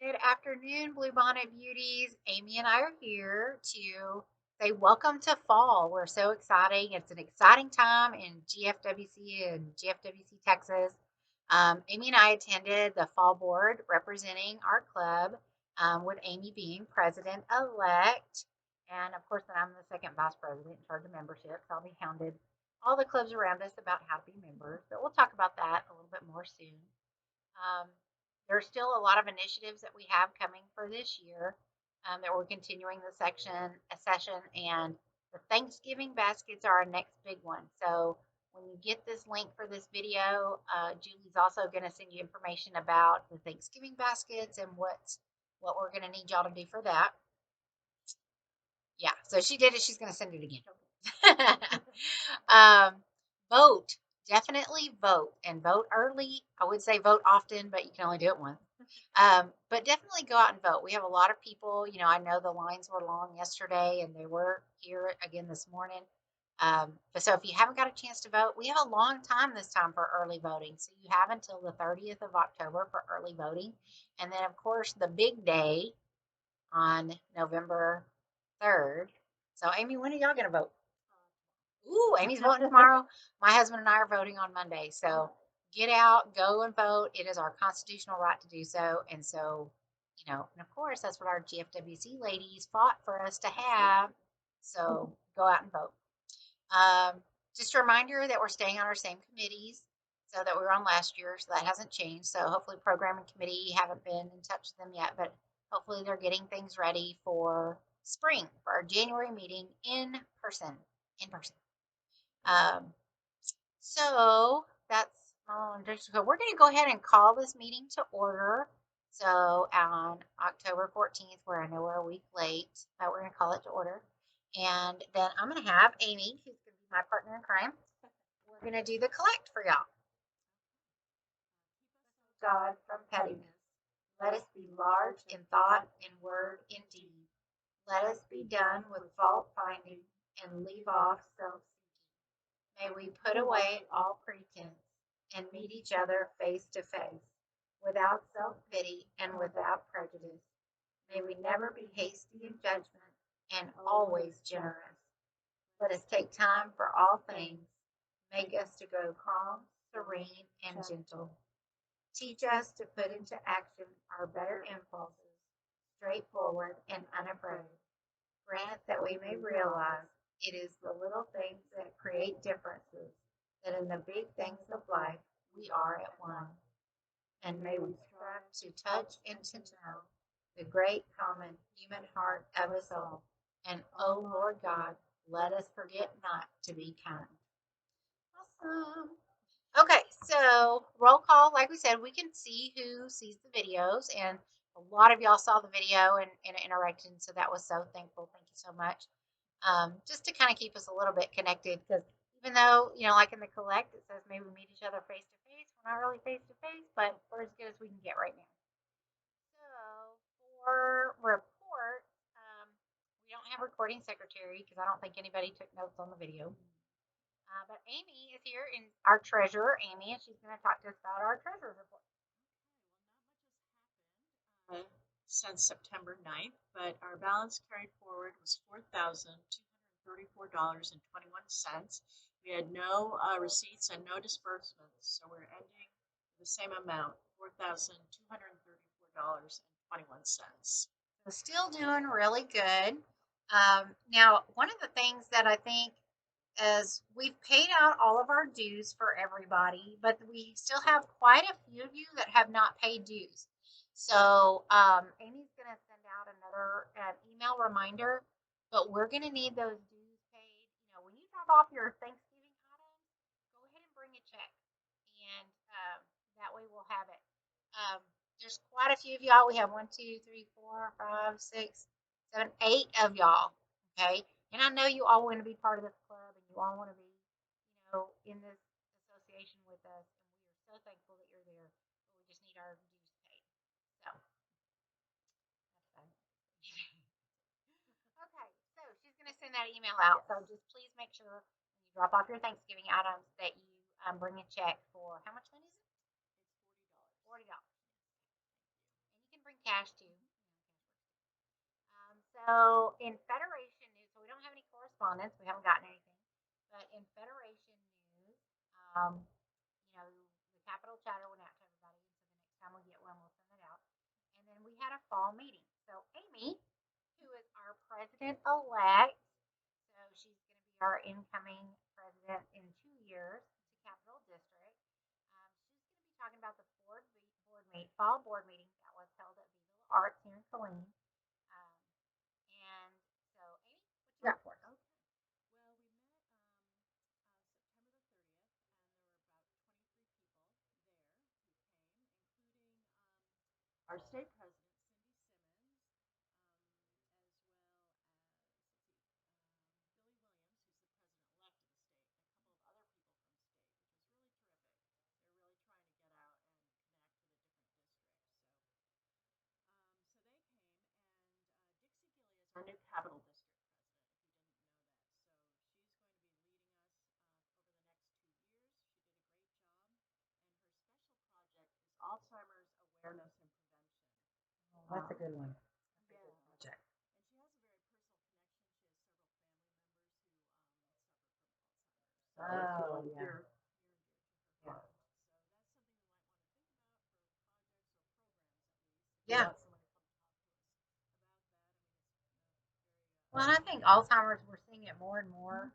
Good afternoon, Bluebonnet Beauties. Amy and I are here to say welcome to fall. We're so exciting. It's an exciting time in GFWC and GFWC, Texas. Amy and I attended the fall board representing our club, with Amy being president-elect. And of course, then I'm the second vice president in charge of membership. So I'll be hounded all the clubs around us about how to be members. But we'll talk about that a little bit more soon. Um, there's still a lot of initiatives that we have coming for this year, that we're continuing the session, and the Thanksgiving baskets are our next big one. So when you get this link for this video, Julie's also going to send you information about the Thanksgiving baskets and what we're going to need y'all to do for that. Yeah, so she did it. She's going to send it again. um, Vote. Definitely vote and vote early. I would say vote often, but you can only do it once. But definitely go out and vote. We have a lot of people. I know the lines were long yesterday and they were here again this morning. But so if you haven't got a chance to vote, we have a long time this time for early voting. So you have until the 30th of October for early voting. And then, of course, the big day on November 3rd. So, Amy, when are y'all going to vote? Ooh, Amy's voting tomorrow. My husband and I are voting on Monday. So get out, go and vote. It is our constitutional right to do so. And so, and of course, that's what our GFWC ladies fought for us to have. So go out and vote. Just a reminder that we're staying on our same committees so that we were on last year. So that hasn't changed. So hopefully, programming committee, haven't been in touch with them yet, but hopefully they're getting things ready for spring for our January meeting in person. In person. So that's we're going to go ahead and call this meeting to order. So on October 14th, where I know we're a week late, we're going to call it to order. And then I'm going to have Amy, who's going to be my partner in crime. We're going to do the collect for y'all. God, from pettiness, let us be large in thought, in word, in deed. Let us be done with fault finding and leave off self-seeking. May we put away all pretense and meet each other face to face, without self-pity and without prejudice. May we never be hasty in judgment and always generous. Let us take time for all things. Make us to grow calm, serene, and gentle. Teach us to put into action our better impulses, straightforward and unafraid. Grant that we may realize it is the little things that create differences, that in the big things of life we are at one. And may we strive to touch and to know the great common human heart of us all. And oh Lord God, let us forget not to be kind. Awesome. Okay, so roll call. Like we said, we can see who sees the videos, and a lot of y'all saw the video and interacted, so that was so thankful. Thank you so much. Just to kind of keep us a little bit connected, because even though, like in the collect, it says maybe we meet each other face to face, we're not really face to face, but we're as good as we can get right now. So for report, we don't have recording secretary because I don't think anybody took notes on the video. But Amy is here, and our treasurer, Amy, and she's going to talk to us about our treasurer's report. Since September 9th, but our balance carried forward was $4,234.21. We had no receipts and no disbursements, so we're ending the same amount, $4,234.21. So still doing really good. Now, one of the things that I think is we've paid out all of our dues for everybody, but we still have quite a few of you that have not paid dues. So Amy's going to send out another email reminder, but we're going to need those dues paid. When you drop off your Thanksgiving items, go ahead and bring a check, and that way we'll have it. There's quite a few of y'all. We have 1, 2, 3, 4, 5, 6, 7, 8 of y'all. Okay, and I know you all want to be part of this club, and you all want to be, in this association with us, and we are so thankful that you're there. But we just need our dues paid. So that's fun. Okay, so she's going to send that email out. So just please make sure when you drop off your Thanksgiving items that you bring a check for how much money is it? $40. $40. And you can bring cash too. So in Federation news, so we don't have any correspondence. We haven't gotten anything. But in Federation news, the Capitol chatter went out to everybody, and so the next time we get one, we'll send it out. And then we had a fall meeting. So Amy, who is our president elect, so she's going to be our incoming president in 2 years to Capitol District. She's going to be talking about the fall board meeting that was held at Viva La Arts here in Killeen. Um, and so, Amy, what you got for us? Okay. Well, we met September 30th, and there were about 23 people there who came, including our state president, Cindy Simmons, as well as, let's see, Billy Williams, who's the president elect of the state, and a couple of other people from the state, which was really terrific. They're really trying to get out and connect with a different district. So they came, and Dixie Gilly is our new Capital District president, if you didn't know that. So she's going to be leading us over the next 2 years. She did a great job, and her special project is Alzheimer's awareness and prevention. Oh, that's a good one. That's a Yeah, good project. and she has a very personal connection. She has several family members who suffer from Alzheimer's, so Oh, it's yeah. near and dear to her Yeah. heart. So that's something we might want to think about for projects or programs, at least. If you Yeah. want someone to come talk to us about that, Well, and I think Alzheimer's, we're seeing it more and more,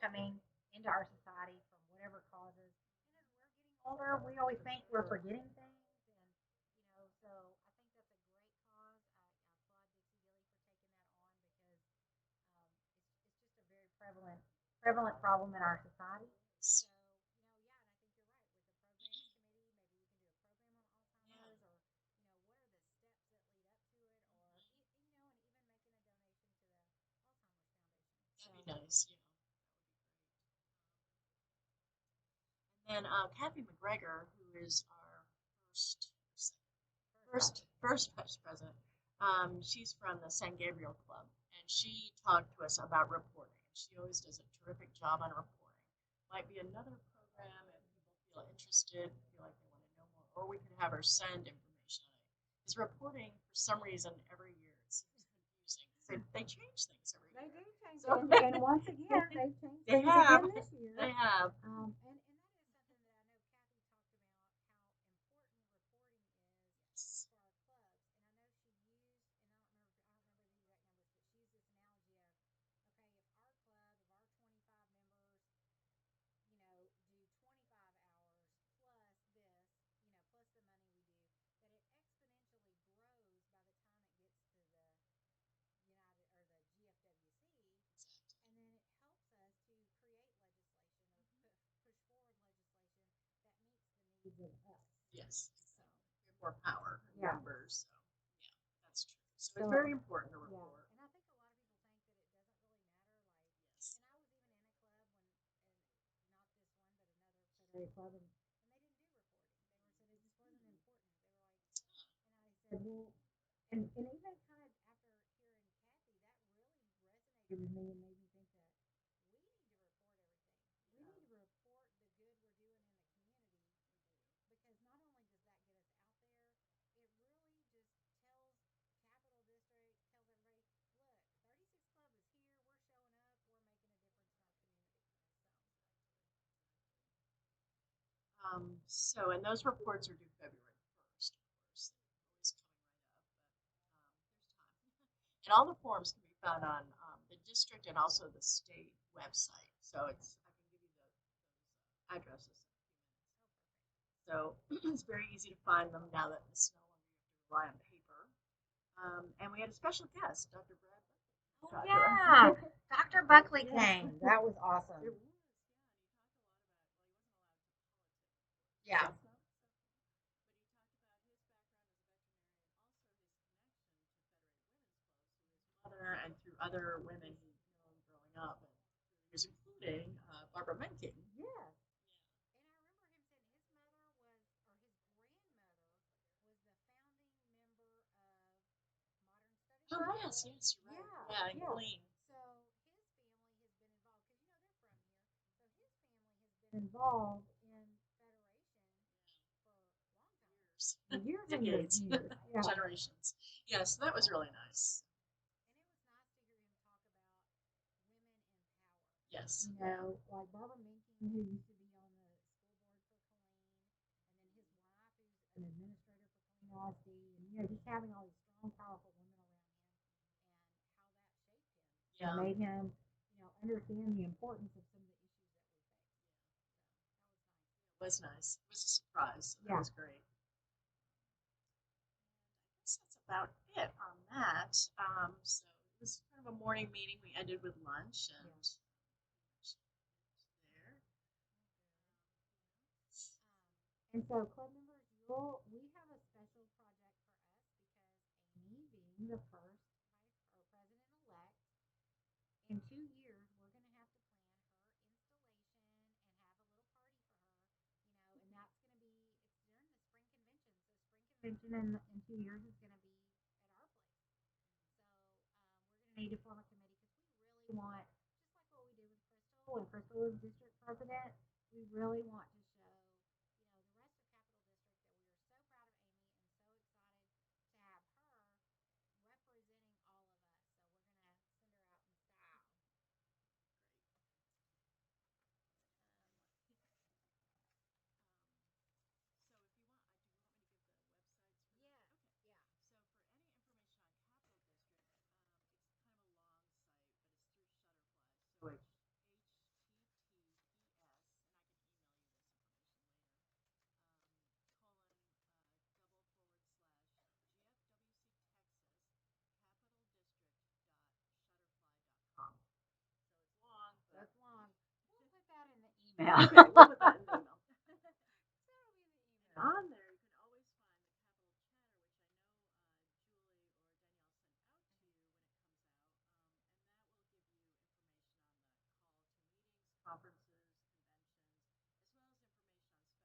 coming into our society from whatever causes. And as we're getting older, we always think we're forgetting things. And, so I think that's a great cause. I applaud Dixie Gilly for taking that on because it's just a very prevalent problem in our society. So, yeah, and I think you're right. With the programs committee, maybe we can do a program on Alzheimer's or, what are the steps that lead up to it or, and even making a donation to the Alzheimer's Foundation. that'd be nice. Yeah, that would be great. And then Kathy McGregor, who is our first vice president, she's from the San Gabriel Club, and she talked to us about reporting. She always does a terrific job on reporting. Might be another program if people feel interested, feel like they want to know more, or we could have her send information on it. Because reporting, for some reason, every year it seems confusing. They change things every They year. do change So things, and once again, they've changed they things have. again this year. They have. And that is something that I know Kathy talked about how important reporting is Yes. for our clubs. And I know she used, and I don't remember the exact numbers, but she used this analogy of, okay, if our club of our 25 members, do 25 hours plus this, plus the money we do, that it exponentially grows by the time it gets to the United or the GFWC, and then it helps us to create legislation or push forward legislation that meets the needs of us. Yes, exactly. We have more power in Yeah. numbers, so yeah, that's true. So it's very important to Yeah, report. and I think a lot of people think that it doesn't really matter. Yes. And I was even in a club and not this one, but another Federated club, and they didn't do reporting. They said it just wasn't important. They were like, and I said, well, and even kind of after hearing Kathy, that really resonated with me and made me think that we need to report everything. We need to report the good we're doing in the community because not only does that get us out there, it really just tells Capital District, tells everybody, look, 36 Club is here, we're showing up, we're making a difference in our community. So, and those reports are due February 1st, of course. They're always coming right up, but there's time. And all the forms can be found on the district and also the state website. So I can give you those addresses in a few minutes. So it's very easy to find them now that it's no longer you have to rely on paper. And we had a special guest, Dr. Brad. Oh, yeah, Dr. Buckley came. That was awesome. It was, Yeah. yeah, and he talked a lot about, well, he wasn't allowed to publish. But he talked about his background as a veterinarian, also his connection to Federated Women's Club, so his mother and through other women he'd known growing up, and years, including Barbara Mencken. Yeah. And I remember him saying his mother was, or his grandmother was the founding member of Modern Study Oh, Club. yes, yes, you're right. Yeah, and Glean. So his family has been involved because they're from here. So his family has been involved in Federation for a long time. years, Years and years decades, and years. Yeah. generations. Yeah, so that was really nice. And it was nice to hear him talk about women in power. Yes. You know, like Barbara Minkin, who used to be on the school board for Killeen, and then his wife, who's an administrator for Killeen ISD, and you know, just having all these strong, powerful women around him, and how that shaped him and Yeah. made him, you know, understand the importance of some of the issues that we face. So that was It was nice. It was a surprise. So that yeah. was great. I guess that's about it on that. So it was kind of a morning meeting. We ended with lunch and there. And so, club members, we have a special project for us because Amy, being the first vice or president elect, in 2 years, we're going to have to plan her installation and have a little party for her, you know, and that's going to be, it's during the spring convention. So, spring convention in 2 years is going to be at our place. So, we're going to need to form a committee because we really want, just like what we did with Crystal, when Crystal was district president, we really want to show, you know, the rest of Capital District that we are so proud of Amy and so excited to have her representing all of us. So we're going to send her out in style. So if you want, do you want me to give the websites for Yeah, that? Okay. yeah. So for any information on Capital District, it's kind of a long site, but it's through Shutterfly. So it's HTTPS, and I can email you this information later. Colon double forward slash GFWC Texas Capital District dot shutterfly.com. So it's long, but That's long. We'll put that in the email. okay, we'll put that in the email. That'll be in the And email. on there, you can always find the Capital Chatter, which I know Julie or Danielle sent out to you when it comes out, and that will give you information on the call to meetings, conferences, conventions, as well as information on special projects and whatever's going on in the district.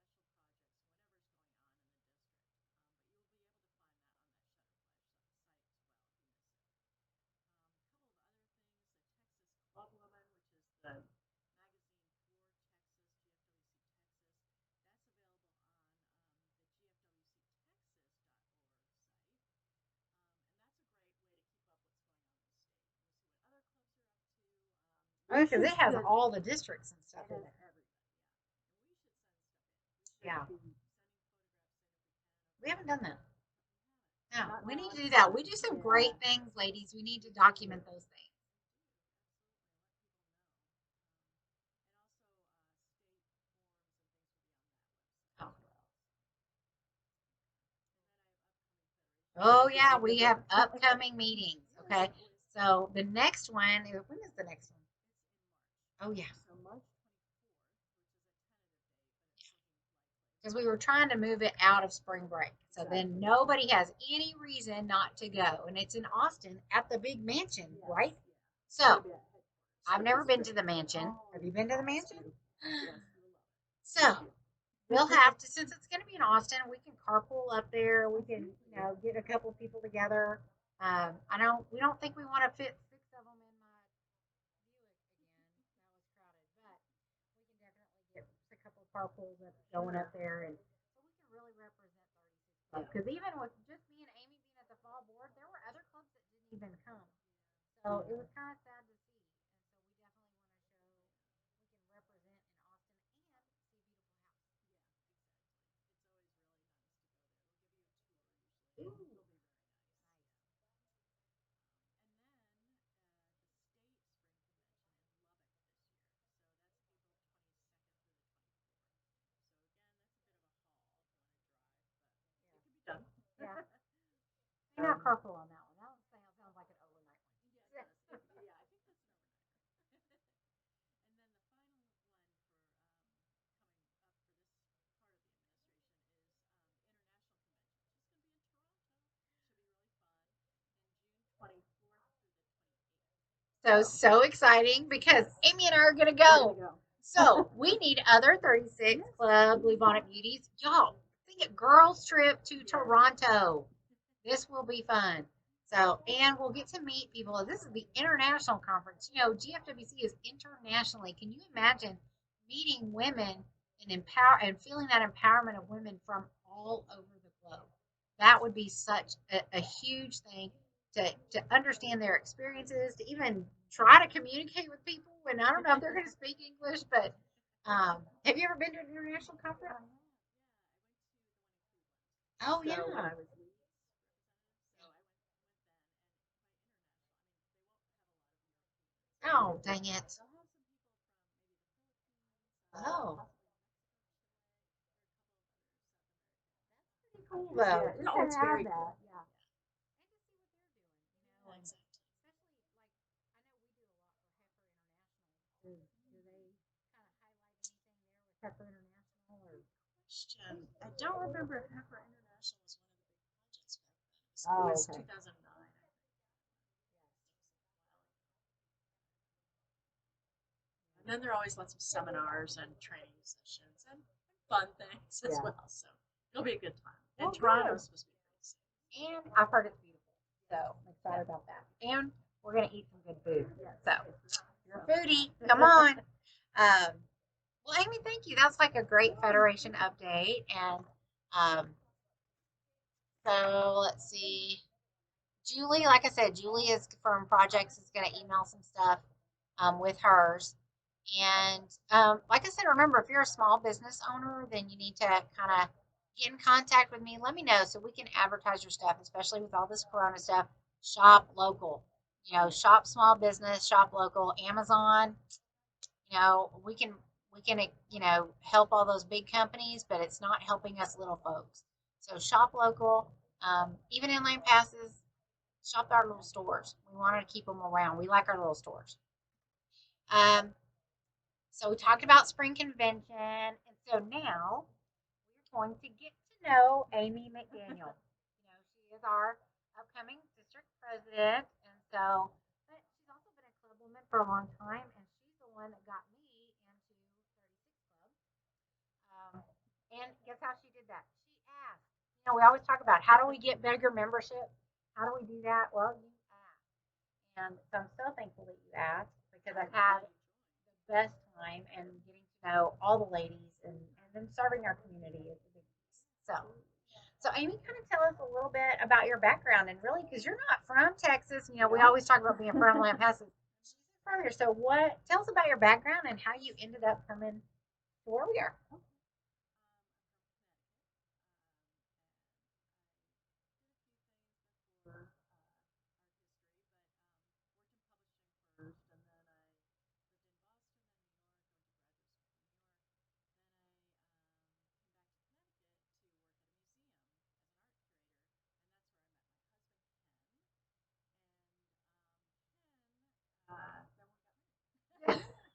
But you will be able to find that on that Shutterfly site as well if you miss it. A couple of other things: the Texas Club Woman, which is the magazine for Texas, GFWC Texas. That's available on the gfwctexas.org site. And that's a great way to keep up what's going on in the state. And you'll see what other clubs are up to. Oh, because it has all the districts and stuff in It has there. everybody, yeah. And we should send stuff in. We should Yeah. be sending photographs in if we can. We haven't done that. We haven't. No, we need to do that. We do some great things, ladies. We need to document those things. And also, state forms and things will be on that website as well. Oh, yeah, we have upcoming meetings. Okay. So the next one is, when is the next one? Oh, yeah. So March 24th, which is a tentative date, but it's looking likely. Because we were trying to move it out of spring break. So then nobody has any reason not to go. And it's in Austin at the big mansion, right? So I've never been to the mansion. Have you been to the mansion? So we'll have to, since it's going to be in Austin, we can carpool up there. We can, you know, get a couple people together. We don't think we want to fit 6 of them in my Buick again. That was crowded, but we can definitely get a couple of carpools up, going up there, and so we can really represent 36 clubs. Because even with just me and Amy being at the fall board, there were other clubs that didn't even come. So it was kind of sad to see. And so we definitely want to show we can represent in Austin and see a beautiful house. Yeah, exactly. It's always really nice to go there. They'll give you a tour usually. Ooh. It'll be very nice. And then the state spring convention in Lubbock this year. So that's April 22nd through the 24th. So again, that's a bit of a haul if you want to drive, but it can be done. Yeah. May not carpool on that one. That one sounds like an overnight one. Yeah, it does. Yeah, I think that's an overnight one. And then the final one for coming up for this part of the administration is the international convention, which is going to be in Toronto. Should be really fun. In June 24th through the 28th. So exciting because Amy and I are going to go. So we need other 36 Club Bluebonnet Beauties. Y'all, think a girls' trip to Toronto. This will be fun. So, and we'll get to meet people. This is the international conference. You know, GFWC is internationally. Can you imagine meeting women and feeling that empowerment of women from all over the globe? that would be such a huge thing to understand their experiences, to even try to communicate with people. And I don't know if they're going to speak English, but have you ever been to an international conference? Oh, So when yeah. I was lead so I Oh, dang it. they'll have some people from maybe the Philippines, Oh, possibly pretty cool Mexico. though. Yeah, Just no, to it's have very that. cool. Yeah. And to see what they're doing, Yeah, and exactly. especially like I know we do a lot for Heifer International. Do they kind of highlight anything there with Heifer International or? Question. I don't remember if Heifer International was one of the big projects back then. It Oh, was okay. 2009, I think. And then there are always lots of seminars and training sessions and fun things as Yeah. well. So it'll be a good time. Well, And good. Toronto's supposed to be pretty safe. And I've heard it's beautiful. So I'm excited about that. And we're gonna eat some good food. So you're a foodie. Come on. Well, Amy, thank you. That's like a great Federation update. And um, so let's see. Julie, like I said, Julie is from Projects is going to email some stuff with hers. And like I said, remember, if you're a small business owner, then you need to kind of get in contact with me. Let me know so we can advertise your stuff, especially with all this Corona stuff. Shop local, shop small business, shop local. Amazon, we can help all those big companies, but it's not helping us little folks. So shop local. Even in Lampasas, shop our little stores. We want to keep them around. We like our little stores. Um, so we talked about spring convention, and so now we're going to get to know Amy McDaniel. She is our upcoming district president, and so, but she's also been a clubwoman for a long time, and she's the one that got me into 36 Club. And guess how she did that? She asked. We always talk about how do we get bigger membership? How do we do that? Well, you ask. And so I'm so thankful that you asked because I've had the best time and getting to know all the ladies and then serving our community is a big piece. So Amy, kind of tell us a little bit about your background and really because you're not from Texas. We always talk about being from Lampasas. She's from here. So what? Tell us about your background and how you ended up coming to where we are. First, and then I lived in Boston, then New York. I went back to Connecticut to work at a museum as an art curator, and that's where I met my husband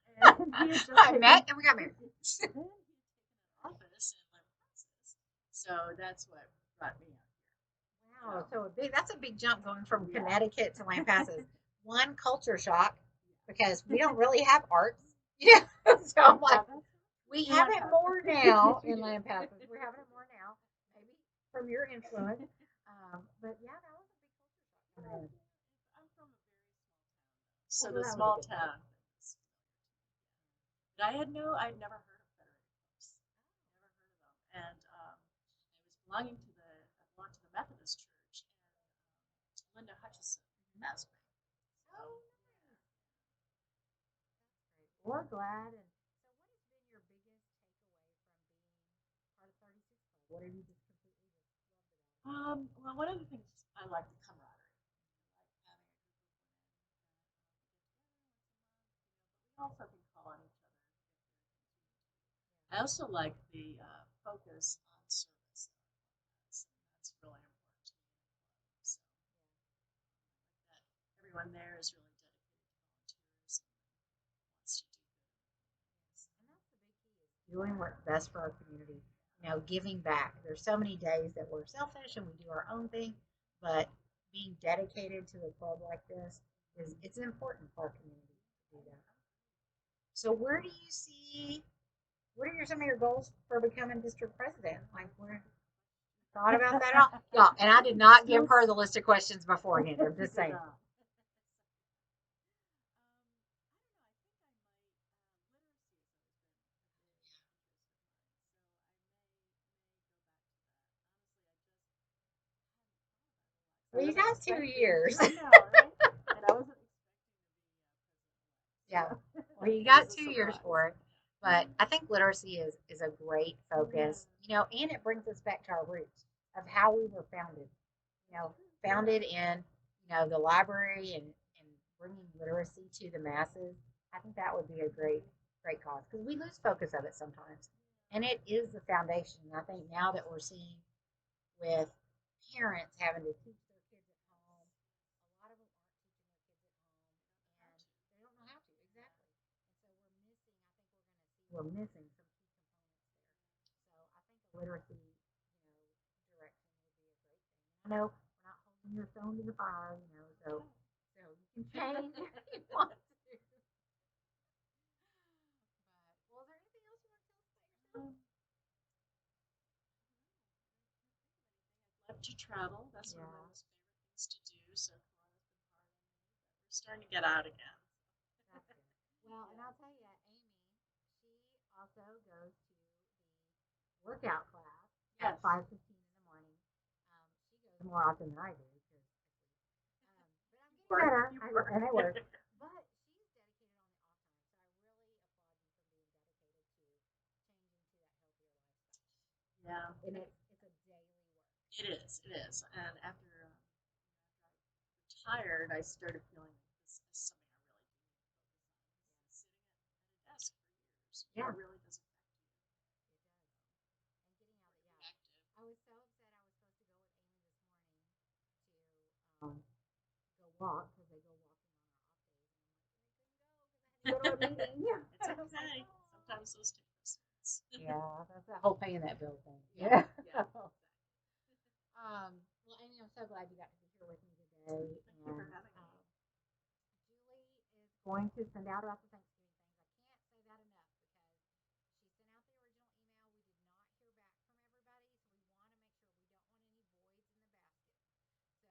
Ken. And he had just I taken met and we got married. then he had taken an office in Lampasas, so that's what brought me out here. Wow, so that's a big jump going from Connecticut to Lampasas. One culture shock because we don't really have arts. Yeah, so I'm like, we have it more now in Lampasas. We're having it more now, maybe from your influence. But yeah, that was a big culture shock. I'm from a very small town, so the small town. But I'd never heard of Federated Clubs. Never heard of them. And I belonged to the Methodist Church, and Linda Hutchison asked me. So, We're glad. And so, what has been your biggest takeaway from being part of 36 Club? What have you just completely just loved about it? well, one of the things I like the camaraderie. I like having a group of women that get together once a month, but we also can call on each other if there are things we need to do. I also like the focus on service that our club has, and that's really important to me in a club. So I like that everyone there is really dedicated to volunteers and wants to do good in the community. So, And that's the big key is doing what's best for our community. Giving back. There's so many days that we're selfish and we do our own thing, but being dedicated to a club like this is it's important for our community to do that. So where do you see what are some of your goals for becoming district president? Like where thought about that at all? Yeah, and I did not give her the list of questions beforehand. I'm just saying. literacy has always been a big interest of mine. So I may go back to that. Honestly, I just I Well, you wasn't got 2 years. I know, right? And I wasn't Yeah. expecting to be Well, you president-elect, so it got was a 2 years surprise. for it. But I think literacy is a great focus, Yeah, and it brings us back to our roots of how we were founded. Founded in, the library and bringing literacy to the masses. I think that would be a great cause because we lose focus of it sometimes. And it is the foundation. I think now that we're seeing with parents having to teach their kids at home, a lot of them aren't teaching their kids at home and they don't know how to exactly. And so we're missing some key components there. So I think a literacy, direction would be a great thing. And I know we're not holding your phone to the fire, so you can change if you want to. But well, is there anything else you want to tell us about yourself? love to travel. That's one of my Yeah, most favorite things to do. So Kelowna's been hard on me, but we're starting to get out again. that's good. Well, and Yeah. I'll tell you, Amy, she also goes to the workout class at Yes. 5:15 in the morning. She goes more often than I do because but I'm getting Work, better. you I, work. and I work. But she's dedicated on the off time, so I really applaud you for being dedicated to changing to that healthier lifestyle. Yeah, And it's a daily work. it is. And after I retired, I started feeling like this is something I really do need to focus on. Because sitting at a desk for years, Yeah, it really does affect you. it does. And getting out Important of to yeah. be active. I was so upset. I was supposed to go with Amy this morning to go walk because they go walking on our off days, and I'm like, but I couldn't go because I had to go to a meeting. It's I was like, okay. oh. Sometimes those take precedence. Yeah, that's that whole paying that bill thing. Yeah, Yeah. yeah, exactly. Well, Amy, I'm so glad you got to be here with me today. Thank you for And having me. Julie is going to send out about the Thanksgiving things. I can't say that enough because she sent out the original email. We did not hear back from everybody, so we want to make sure we don't want any voids in the basket.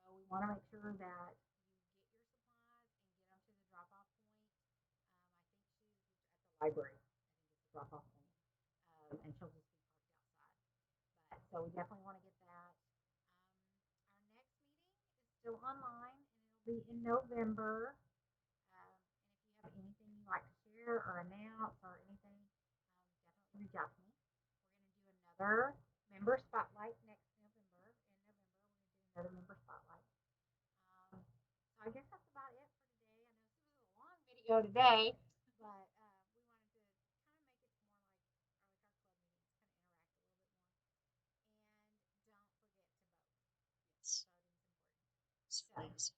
So we want to make sure that you get your supplies and get them to the drop off point. I think she's at the library. I think it's the drop off point. And she'll just be parked outside. So we definitely want to get that. Our next meeting is still online, and it'll be in November. And if you have anything you'd like to share or announce or anything, definitely reach out to me. We're going to do another member spotlight next November. In November, we're going to do another member spotlight. So I guess that's about it for today. I know this was a long video today, but we wanted to kind of make it more like our club meetings, kind of interact a little bit more. And don't forget to vote. Yes, Voting's important. certainly is.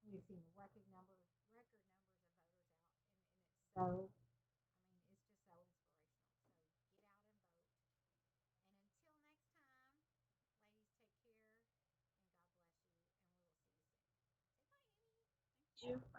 So we've seen record numbers of voters out, and it's so, I mean, it's just so inspirational. So get out and vote. And until next time, ladies, take care, and God bless you, and we will see you soon. Say bye, Amy. Thank you.